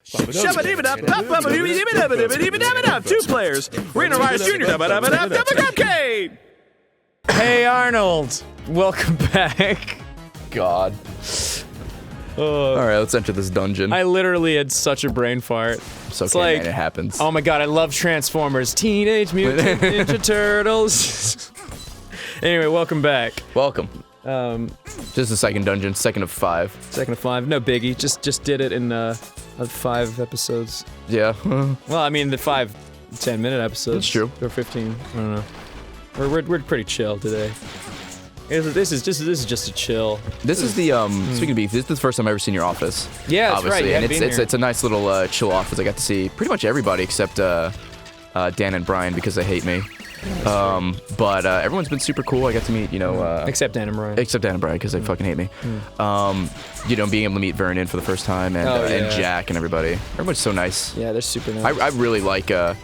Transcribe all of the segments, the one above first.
2 players. We're Narvaez Jr. Grumpcade. Hey, Arnold. Welcome back. God. All right, let's enter this dungeon. I literally had such a brain fart. It's okay, It's like, man, it happens. Oh my god, I love Transformers. Teenage Mutant Ninja Turtles. Anyway, welcome back. Welcome. Just the second dungeon, second of 5. Second of 5, no biggie. Just did it in 5 episodes. Yeah. Well, I mean the 5 10-minute episodes. That's true. Or 15. I don't know. We're pretty chill today. This is just a chill. This is the speaking of beef, this is the first time I've ever seen your office. Yeah, that's obviously, right. and it's a nice little chill office. I got to see pretty much everybody except Dan and Brian because they hate me. But everyone's been super cool. I got to meet, Except Dan and Brian. Except Dan and Brian because they fucking hate me. Being able to meet Vernon for the first time and Jack and everybody. Everyone's so nice. Yeah, they're super nice. I really like your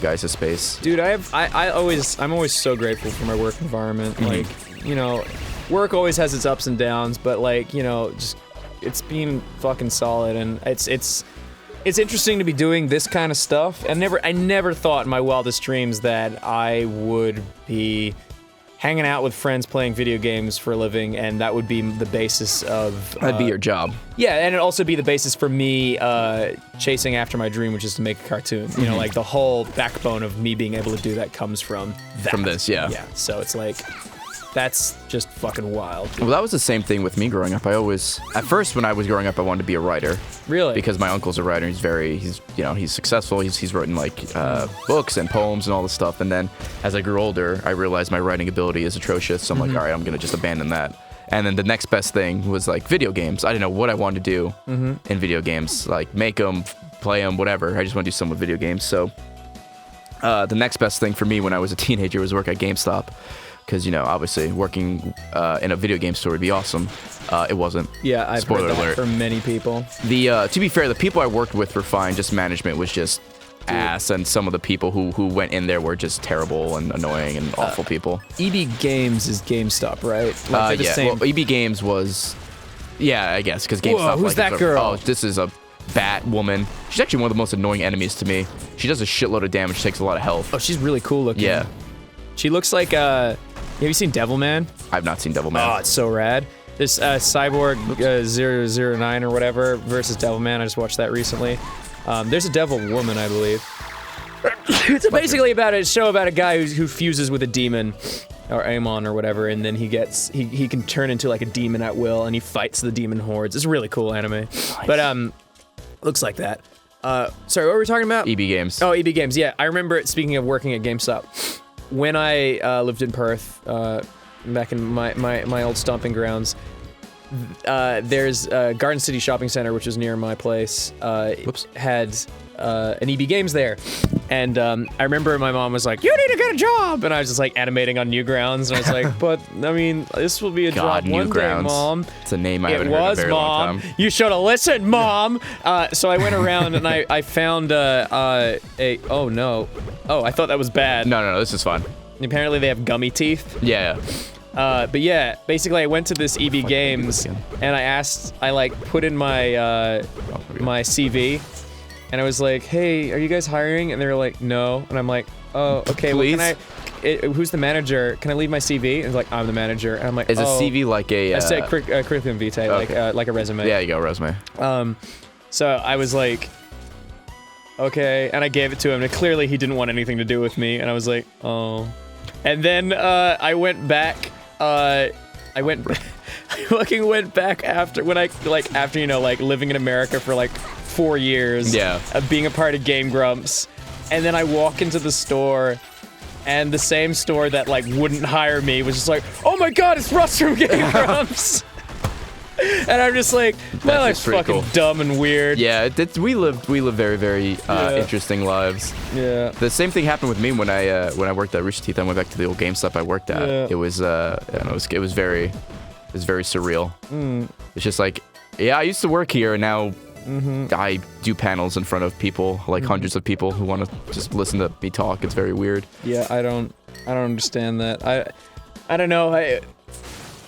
guys' space. Dude, I'm always so grateful for my work environment. Like, work always has its ups and downs, but just it's been fucking solid, and it's interesting to be doing this kind of stuff. I never thought in my wildest dreams that I would be hanging out with friends playing video games for a living, and that would be the basis of... That'd be your job. Yeah, and it'd also be the basis for me chasing after my dream, which is to make a cartoon. Like the whole backbone of me being able to do that comes from that. From this, yeah. Yeah, so it's like... That's just fucking wild. Well, that was the same thing with me growing up. At first, when I was growing up, I wanted to be a writer. Really? Because my uncle's a writer. He's successful. He's written books and poems and all this stuff. And then as I grew older, I realized my writing ability is atrocious. So I'm like, all right, I'm gonna just abandon that. And then the next best thing was video games. I didn't know what I wanted to do in video games, like make them, play them, whatever. I just want to do something with video games. So the next best thing for me when I was a teenager was work at GameStop. Because, obviously, working in a video game store would be awesome. It wasn't. Yeah, I've Spoiler heard that alert. from many people. To be fair, the people I worked with were fine. Just management was just ass, and some of the people who went in there were just terrible and annoying and awful people. EB Games is GameStop, right? Yeah. Well, EB Games was... Yeah, I guess, because GameStop... Whoa, who's that girl? Oh, this is a bat woman. She's actually one of the most annoying enemies to me. She does a shitload of damage, takes a lot of health. Oh, she's really cool looking. Yeah. She looks like... Have you seen Devilman? I've not seen Devilman. Oh, it's so rad. There's Cyborg 009 or whatever versus Devilman. I just watched that recently. There's a Devil Woman, I believe. It's basically about a show about a guy who fuses with a demon, or Amon or whatever, and then he can turn into like a demon at will, and he fights the demon hordes. It's a really cool anime. Nice. But looks like that. Sorry, what were we talking about? EB Games. Oh, EB Games. Yeah, I remember. Speaking of working at GameStop. When I lived in Perth, back in my old stomping grounds, there's Garden City Shopping Center, which is near my place, had an EB Games there. And I remember my mom was like, "You need to get a job!" And I was just like animating on Newgrounds, and I was like, "But, I mean, this will be a job one day, Mom." It's a name I haven't heard in a very long time. You should have listened, Mom! So I went around and I found oh no. Oh, I thought that was bad. No, this is fun. Apparently they have gummy teeth. Yeah. But yeah, basically I went to this EB Games and I put in my my CV, and I was like, "Hey, are you guys hiring?" And they were like, "No." And I'm like, "Oh, okay. Please? Well, who's the manager? Can I leave my CV?" And it's like, "I'm the manager." And I'm like, Is a CV like a... I said curriculum vitae, okay. like a resume. Yeah, you go, resume. So I was like, okay, and I gave it to him, and clearly he didn't want anything to do with me, and I was like, oh. And then I went back. I fucking went back after living in America for 4 years. Yeah. Of being a part of GameGrumps, and then I walk into the store, and the same store that wouldn't hire me was just like, "Oh my God, it's Russ from GameGrumps." And I'm just like, my life's fucking cool. Dumb and weird. Yeah, we live very, very interesting lives. Yeah. The same thing happened with me when I worked at Rooster Teeth. I went back to the old GameStop I worked at. Yeah. It was very surreal. It's just like, yeah, I used to work here, and now I do panels in front of people, hundreds of people who want to just listen to me talk. It's very weird. Yeah, I don't understand that. I don't know.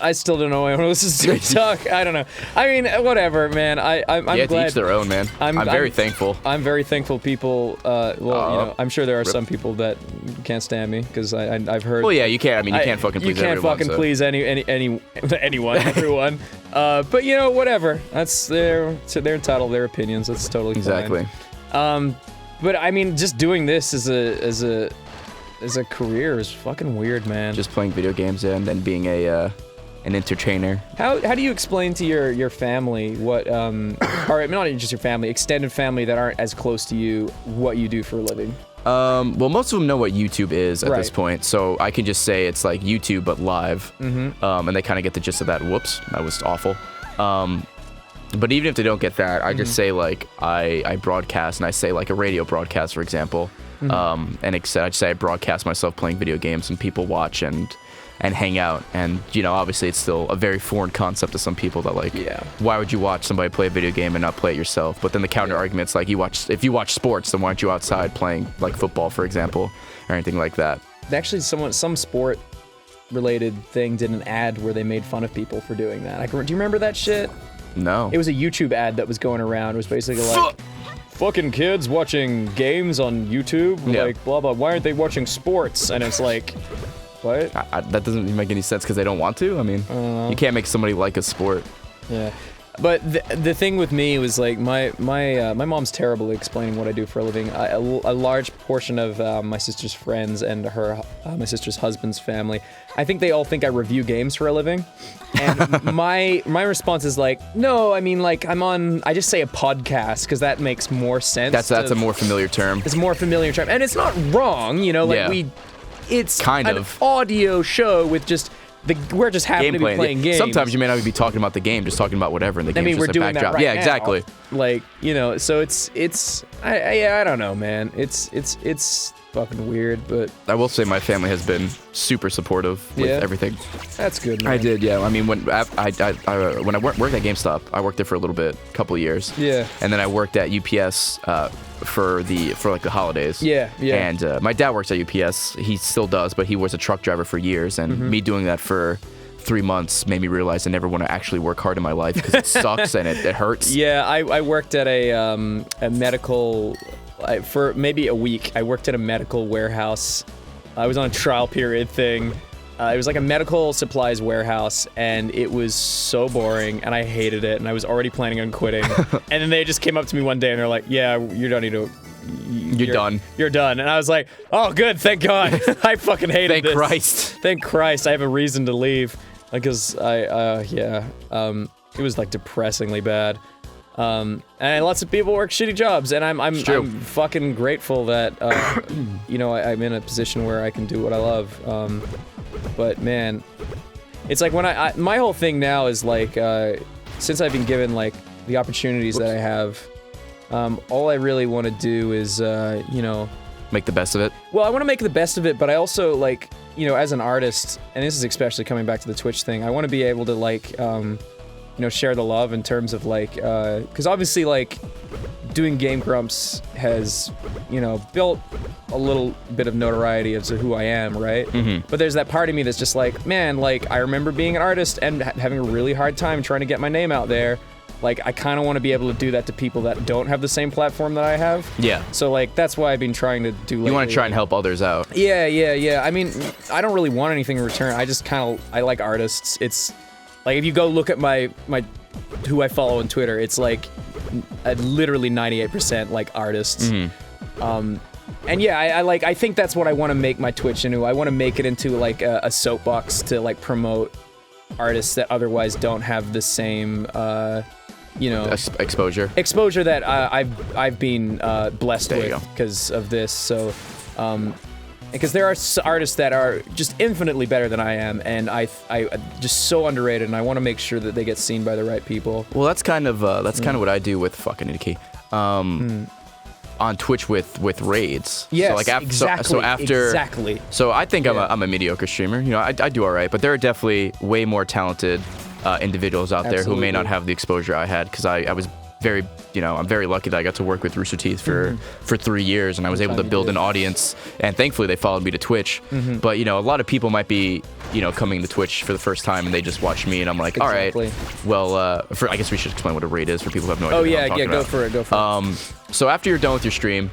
I still don't know why I want to listen to you talk. I don't know. I mean, whatever, man. I'm yeah, glad. to each their own, man. I'm very thankful. I'm very thankful people, I'm sure there are some people that can't stand me, because I've heard... Well, yeah, you can't. I mean, you can't fucking please everyone. You can't fucking please anyone, everyone. But, whatever. They're entitled to their opinions. That's totally fine. Exactly. But, I mean, just doing this as a career is fucking weird, man. Just playing video games and then being an entertainer. How do you explain to your family what, or not just your family, extended family that aren't as close to you, what you do for a living? Well, most of them know what YouTube is at this point, so I can just say it's like YouTube but live, and they kind of get the gist of that. Whoops, that was awful. But even if they don't get that, I just say like I broadcast, and I say like a radio broadcast, for example, and I just say I broadcast myself playing video games, and people watch and hang out, and obviously it's still a very foreign concept to some people that like, why would you watch somebody play a video game and not play it yourself? But then the counter argument's like, if you watch sports, then why aren't you outside playing like football, for example, or anything like that? Actually, some sport related thing did an ad where they made fun of people for doing that. Do you remember that shit? No. It was a YouTube ad that was going around. It was basically like, fucking kids watching games on YouTube, like blah blah. Why aren't they watching sports? And it's like, what? That doesn't make any sense because they don't want to. I mean, you can't make somebody like a sport. Yeah, but the thing with me was like my mom's terrible at explaining what I do for a living. A large portion of my sister's friends and my sister's husband's family, I think they all think I review games for a living. And my response is like, no, I mean, like, I just say a podcast because that makes more sense. That's a more familiar term. It's a more familiar term, and it's not wrong, it's kind of an audio show with just we're just happy to be playing games. Sometimes you may not be talking about the game, just talking about whatever, and the game's just a backdrop. Right now. Exactly. Like, so I don't know, man. It's fucking weird, but I will say my family has been super supportive with everything. That's good, man. I did, yeah. I mean, when I worked at GameStop, I worked there for a little bit, a couple of years. Yeah. And then I worked at UPS for like the holidays. Yeah. And my dad works at UPS. He still does, but he was a truck driver for years, and me doing that for 3 months made me realize I never want to actually work hard in my life because it sucks and it hurts. Yeah, I worked at a medical. For maybe a week, I worked at a medical warehouse. I was on a trial period thing. It was like a medical supplies warehouse, and it was so boring, and I hated it, and I was already planning on quitting. And then they just came up to me one day, and they're like, yeah, you don't need to... You're done. You're done. And I was like, oh, good, thank God. I fucking hated this. Thank Christ. Thank Christ, I have a reason to leave. Because it was like depressingly bad. And lots of people work shitty jobs, and I'm fucking grateful that I'm in a position where I can do what I love. But man, it's like when my whole thing now is like since I've been given like the opportunities that I have, all I really want to do is make the best of it. Well, I want to make the best of it, but I also like as an artist, and this is especially coming back to the Twitch thing, I want to be able to like share the love in terms of like, because obviously like doing GameGrumps has, built a little bit of notoriety as to who I am, right? But there's that part of me that's just like, man, like I remember being an artist and having a really hard time trying to get my name out there. Like I kind of want to be able to do that to people that don't have the same platform that I have. Yeah. So like that's why I've been trying to do. Lately. You want to try and help others out. Yeah. I mean, I don't really want anything in return. I just I like artists. It's like if you go look at my who I follow on Twitter, it's like literally 98% like artists. And yeah, I think that's what I want to make my Twitch into. I want to make it into like a soapbox to like promote artists that otherwise don't have the same exposure that I've been blessed with because of this. So because there are artists that are just infinitely better than I am, and I just so underrated, and I want to make sure that they get seen by the right people. Well, that's kind of what I do with fucking Nikki. On Twitch with raids. Yes, so like exactly. So I think I'm a mediocre streamer. I do all right, but there are definitely way more talented individuals out there who may not have the exposure I had because I was very, I'm very lucky that I got to work with Rooster Teeth for 3 years, and I was able to build an audience, and thankfully they followed me to Twitch. But, a lot of people might be, coming to Twitch for the first time, and they just watch me, and I'm like, all right, well, I guess we should explain what a raid is for people who have no idea what I'm talking about. Go for it. So after you're done with your stream,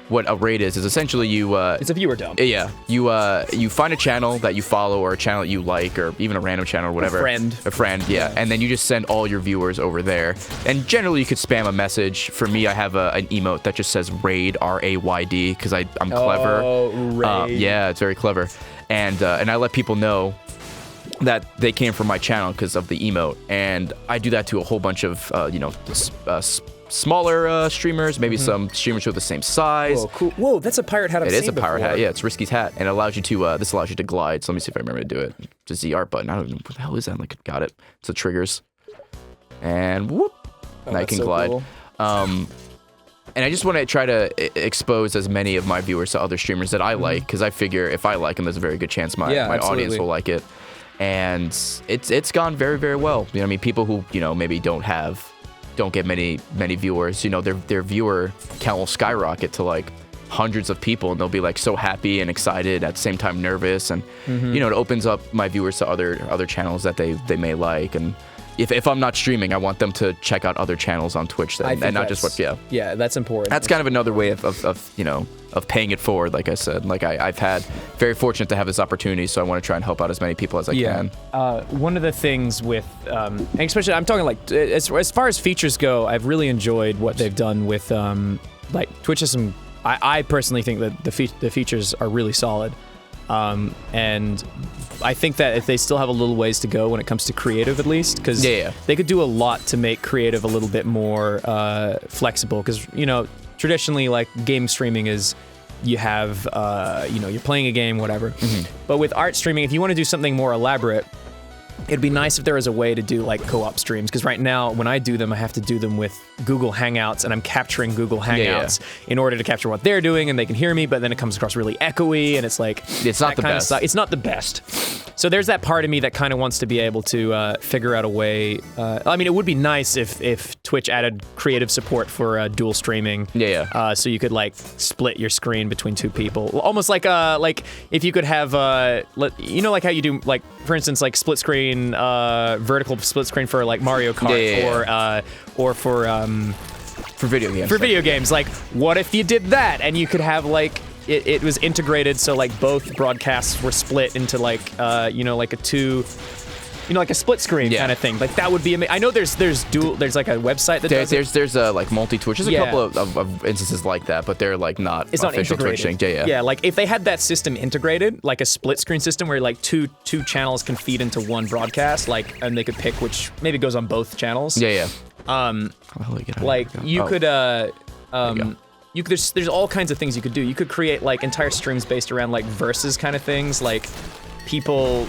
what a raid is essentially you it's a viewer dump. Yeah, you find a channel that you follow, or a channel that you like, or even a random channel or whatever. A friend, yeah. And then you just send all your viewers over there. And generally you could spam a message. For me, I have an emote that just says raid, RAYD, because I'm clever. Oh, raid. Yeah, it's very clever. And I let people know that they came from my channel because of the emote. And I do that to a whole bunch of smaller streamers, maybe some streamers who are the same size. Whoa, cool. Whoa, that's a pirate hat I've seen It is a pirate hat, yeah. It's Risky's hat, and it allows you to, this allows you to glide, so let me see if I remember to do it. Just the art button. I don't know, what the hell is that? Like, got it. It's the triggers. And whoop, now you can glide. Cool. And I just want to try to expose as many of my viewers to other streamers that I like, because I figure if I like them, there's a very good chance my audience will like it. And it's gone very, very well. I mean, people who, maybe don't get many viewers, their viewer count will skyrocket to like hundreds of people, and they'll be like so happy and excited, at the same time nervous, and it opens up my viewers to other channels that they may like. And if I'm not streaming, I want them to check out other channels on Twitch, and not just what. Yeah, that's important. That's kind of another way of paying it forward. Like I said, like I've had very fortunate to have this opportunity, so I want to try and help out as many people as I can. One of the things with, and especially I'm talking like as far as features go, I've really enjoyed what they've done with like Twitch has some. I personally think that the features are really solid. And I think that if they still have a little ways to go when it comes to creative, at least, because they could do a lot to make creative a little bit more flexible. Because traditionally, like game streaming is, you have you're playing a game, whatever. But with art streaming, if you want to do something more elaborate, it'd be nice if there was a way to do like co-op streams, because right now when I do them, I have to do them with Google Hangouts, and I'm capturing Google Hangouts in order to capture what they're doing, and they can hear me, but then it comes across really echoey, and it's like it's not the best. It's not the best. So there's that part of me that kind of wants to be able to figure out a way. I mean, it would be nice if Twitch added creative support for dual streaming. So you could like split your screen between two people, almost like if you could have like how you do, like for instance, like split screen, vertical split screen for like Mario Kart, or for video games. For video games, like what if you did that and you could have like it was integrated, so like both broadcasts were split into like like a two. Like a split screen kind of thing. Like that would be amazing. I know there's like a website that does it. There's like multi-Twitch. There's a couple of instances like that, but they're like not official Twitch thing. Yeah, like if they had that system integrated, like a split screen system where like two channels can feed into one broadcast, like, and they could pick which maybe goes on both channels. Like you could there's all kinds of things you could do. You could create like entire streams based around like versus kind of things, like people.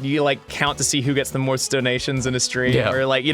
You like count to see who gets the most donations in a stream, or like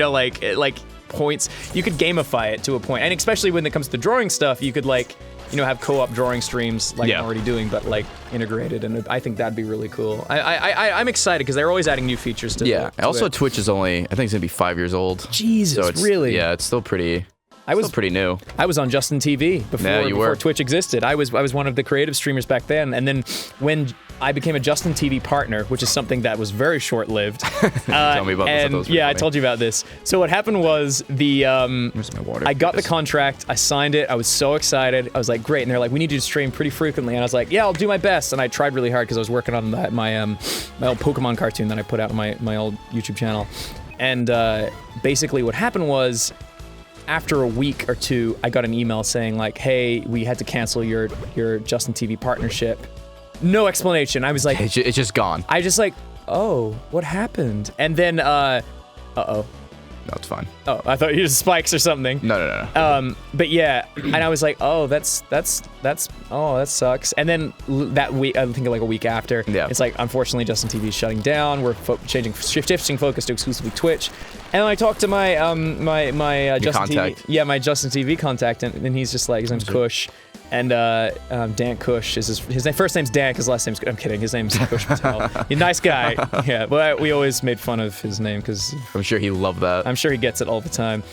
like points. You could gamify it to a point, and especially when it comes to drawing stuff, you could like have co-op drawing streams like I'm already doing, but like integrated, and I think that'd be really cool. I'm excited because they're always adding new features to also, Twitch is only, I think it's gonna be 5 years old. Jesus, so it's, really? Yeah, it's still pretty. Still pretty new. I was on Justin TV before Twitch existed. I was one of the creative streamers back then, and then when I became a Justin TV partner, which is something that was very short-lived. Tell me about this. Yeah, I told you about this. So what happened was where's my water? I got the contract, I signed it, I was so excited. I was like, great, and they're like, we need you to stream pretty frequently, and I was like, yeah, I'll do my best, and I tried really hard because I was working on my old Pokemon cartoon that I put out on my old YouTube channel, and basically what happened was, after a week or two, I got an email saying like, hey, we had to cancel your Justin TV partnership. No explanation. I was like... It's just gone. I just like, oh, what happened? And then, uh-oh. No, it's fine. Oh, I thought you used spikes or something. No. But yeah, and I was like, oh, that sucks. And then that week, I think like a week after, it's like, unfortunately, Justin TV is shutting down. We're shifting focus to exclusively Twitch. And then I talked to my my Justin TV, my Justin TV contact, and he's just like, his name's Kush. And Dan Cush is his first name's Dan, his last name's, I'm kidding, his name's Cush Patel. He's a nice guy. Yeah, but we always made fun of his name because I'm sure he loved that. I'm sure he gets it all the time.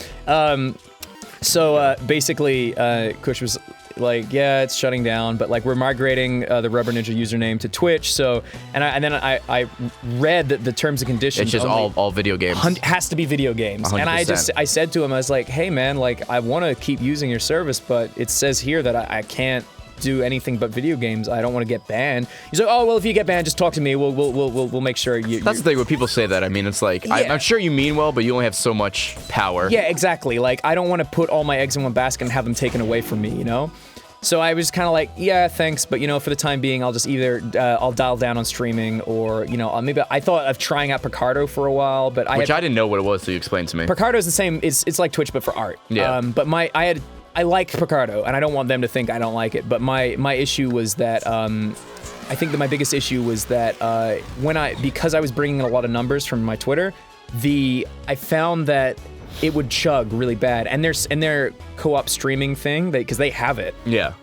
So basically, Kush was like, yeah, it's shutting down, but like we're migrating the Rubber Ninja username to Twitch. So, and then I read that the terms and conditions. It's just all video games. Has to be video games. 100%. And I said to him, I was like, hey man, like I want to keep using your service, but it says here that I can't do anything but video games. I don't want to get banned. He's like, oh well, if you get banned, just talk to me. We'll make sure you. That's the thing when people say that. I mean, it's like Yeah. I'm sure you mean well, but you only have so much power. Yeah, exactly. Like I don't want to put all my eggs in one basket and have them taken away from me, you know? So I was kind of like, yeah, thanks, but you know, for the time being, I'll just either I'll dial down on streaming, or you know, maybe I thought of trying out Picardo for a while, but I didn't know what it was, so you explained to me. Picardo's the same. It's like Twitch, but for art. Yeah. But I like Picardo, and I don't want them to think I don't like it. But my issue was that I think that my biggest issue was that because I was bringing in a lot of numbers from my Twitter, I found that it would chug really bad, and their co-op streaming thing, because they have it. Yeah.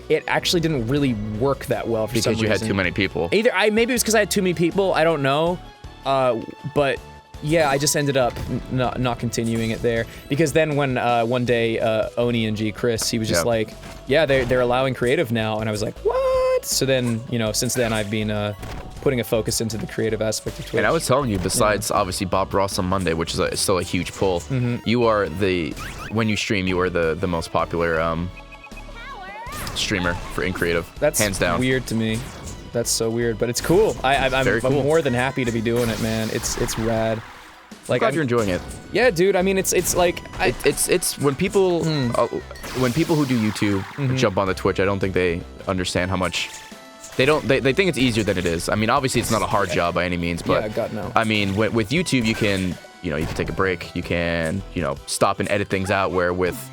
It actually didn't really work that well for some reason. Because you had too many people. Maybe it was because I had too many people. I don't know. But yeah, I just ended up not continuing it there, because then when one day Oni and G Chris, he was just like, yeah, they're allowing creative now, and I was like, what? So then, you know, since then I've been putting a focus into the creative aspect of Twitch. And I was telling you, besides obviously Bob Ross on Monday, which is still a huge pull, you are when you stream, you are the most popular streamer in creative. That's hands down. Weird to me. That's so weird, but it's cool. I'm cool. more than happy to be doing it, man. It's rad. Like, I'm glad you're enjoying it. Yeah, dude. I mean, it's like it's when people who do YouTube jump on the Twitch, I don't think they understand how much they think it's easier than it is. I mean, obviously it's not a hard job by any means, but yeah, God no. I mean, with YouTube you can take a break, you can stop and edit things out, where with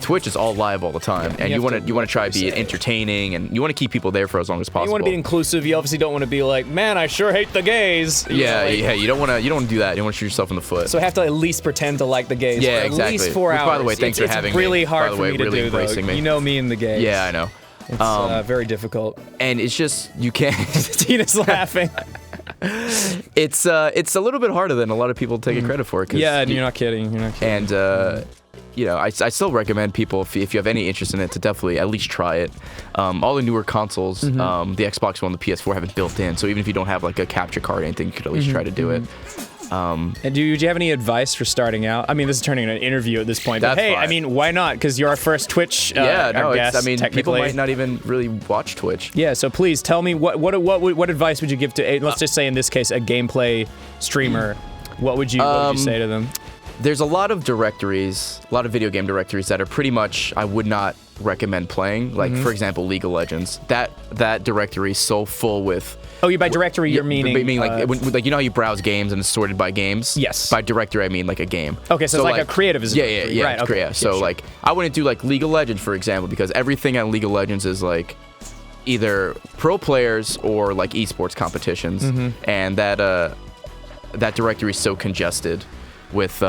Twitch it's all live all the time, and you want to try to be entertaining, and you want to keep people there for as long as possible. You want to be inclusive. You obviously don't want to be like, man, I sure hate the gays. Yeah, you don't want to do that. You don't want to shoot yourself in the foot. So I have to at least pretend to like the gays. Yeah, for exactly. At least 4 hours. By the way, thanks for having me. It's really hard by the for way, me to really do, embracing though. me. You know me and the gays. Yeah, I know. It's very difficult. And it's just, you can't. Tina's laughing. It's a little bit harder than a lot of people take it credit for. Yeah, you're not kidding. And I still recommend people, if you have any interest in it, to definitely at least try it. All the newer consoles, the Xbox One, the PS4 have it built in, so even if you don't have like a capture card or anything, you could at least try to do it. And do you have any advice for starting out? I mean, this is turning into an interview at this point, but hey, fine. I mean, why not? Because you're our first Twitch guest, people might not even really watch Twitch. Yeah, so please tell me what advice would you give to, let's just say in this case, a gameplay streamer? What would you say to them? There's a lot of directories, a lot of video game directories that are pretty much, I would not recommend playing. Like, for example, League of Legends. That directory is so full with... Oh, by directory, you're meaning... like you know how you browse games and it's sorted by games? Yes. By directory, I mean like a game. Okay, so it's like a creative is a directory. Yeah, right, okay. Yeah, so sure. like, I wouldn't do like League of Legends, for example, because everything on League of Legends is like either pro players or like esports competitions. And that directory is so congested with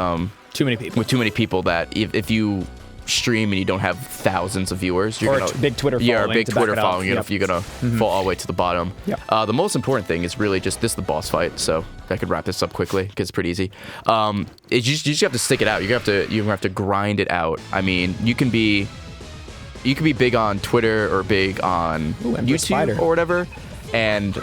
too many people that if you stream and you don't have thousands of viewers, you're gonna big Twitter following. Yeah, a big Twitter following. You're gonna fall all the way to the bottom. Yep. The most important thing is really just this is the boss fight. So I could wrap this up quickly because it's pretty easy. You just have to stick it out. You're gonna have to grind it out. I mean, you can be big on Twitter or big on YouTube or whatever, and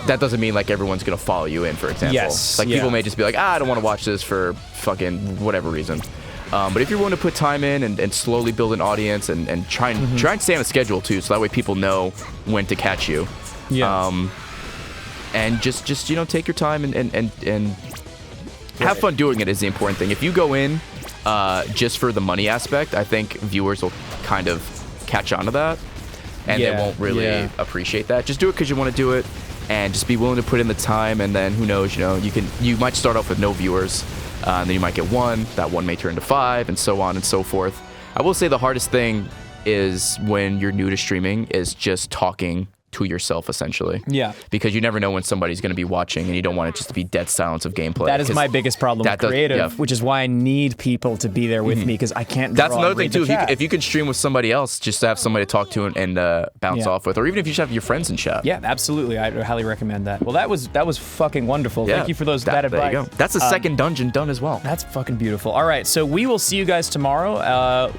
that doesn't mean like everyone's gonna follow you in, for example. Yes. Like people may just be like, I don't want to watch this for fucking whatever reason. But if you're willing to put time in and slowly build an audience and try and stay on a schedule too, so that way people know when to catch you. Yeah. And just take your time and have fun doing it is the important thing. If you go in just for the money aspect, I think viewers will kind of catch on to that, and they won't really appreciate that. Just do it because you want to do it, and just be willing to put in the time, and then who knows, you might start off with no viewers, and then you might get one, that one may turn to 5, and so on and so forth. I will say the hardest thing is when you're new to streaming is just talking to yourself, essentially. Yeah. Because you never know when somebody's going to be watching, and you don't want it just to be dead silence of gameplay. That is my biggest problem with creative, which is why I need people to be there with me, because I can't. That's another thing too. If you could stream with somebody else, just to have somebody to talk to and bounce off with, or even if you just have your friends in chat. Yeah, absolutely. I highly recommend that. Well, that was fucking wonderful. Yeah, Thank you for that advice. There you go. That's the second dungeon done as well. That's fucking beautiful. All right, so we will see you guys tomorrow.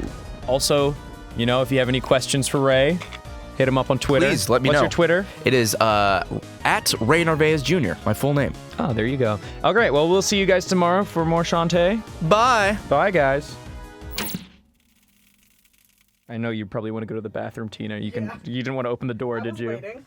Also, you know, if you have any questions for Ray, hit him up on Twitter. Please let me know. What's your Twitter? It is at Ray Narvaez Jr., my full name. Oh, there you go. Oh, great. Well, we'll see you guys tomorrow for more Shantae. Bye. Bye, guys. I know you probably want to go to the bathroom, Tina. You didn't want to open the door, did you? Waiting.